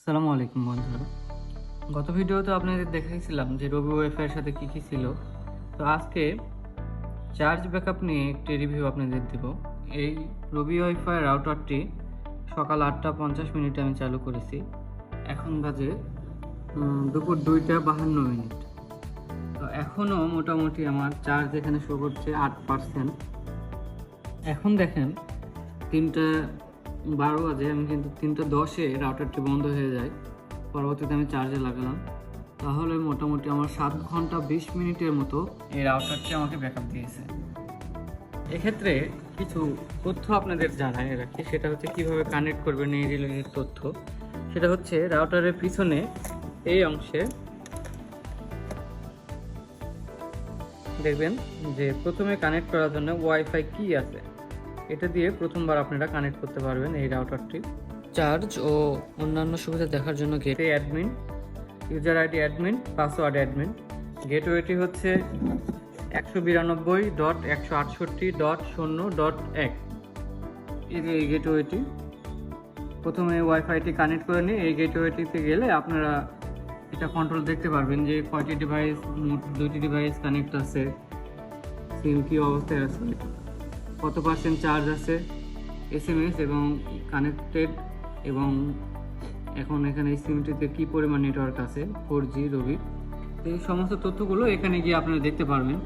আসসালামু আলাইকুম বন্ধুরা। গত ভিডিওতে আপনাদের দেখাইছিলাম যে রবি ওয়াইফাই এর সাথে কি কি ছিল। তো আজকে চার্জ ব্যাকআপ নিয়ে একটি রিভিউ আপনাদের দেব। এই রবি ওয়াইফাই রাউটারটি সকাল 8:50 আমি চালু করেছি। এখন বাজে দুপুর 2:52। তো এখনও মোটামুটি আমার চার্জ এখানে শো করছে 8%। এখন দেখেন 3:12 বাজে, আমি কিন্তু 3:10-এ রাউটারটি বন্ধ হয়ে যায়। পরবর্তীতে আমি চার্জে লাগালাম, তাহলে মোটামুটি আমার 7 ঘন্টা 20 মিনিটের মতো এই রাউটারটি আমাকে ব্যাকআপ দিয়েছে। এক্ষেত্রে কিছু তথ্য আপনাদের জানাই রাখি, সেটা হচ্ছে কিভাবে কানেক্ট করবেন এই রিলেটেড তথ্য। সেটা হচ্ছে রাউটারের পিছনে এই অংশে দেখবেন যে প্রথমে কানেক্ট করার জন্য ওয়াইফাই কি আছে, এটা দিয়ে প্রথমবার আপনারা কানেক্ট করতে পারবেন এই রাউটারটি। চার্জ ও অন্যান্য সুবিধা দেখার জন্য gateway admin, user ID admin, password admin. গেটওয়েটি হচ্ছে 192.168.0.1। এই যে এই গেটওয়েটি, প্রথমে ওয়াইফাইটি কানেক্ট করে নিয়ে এই গেটওয়েটিতে গেলে আপনারা এটা কন্ট্রোল দেখতে পারবেন যে কয়টি ডিভাইস, মোট 2টি ডিভাইস কানেক্ট আছে, সিম কি অবস্থায় আছে, কত পার্সেন্ট চার্জ আছে, এসএমএস এবং কানেক্টেড, এবং এখন এখানে এই সিমটিতে কী পরিমাণ নেটওয়ার্ক আছে, 4G রবি। এই সমস্ত তথ্যগুলো এখানে গিয়ে আপনারা দেখতে পারবেন।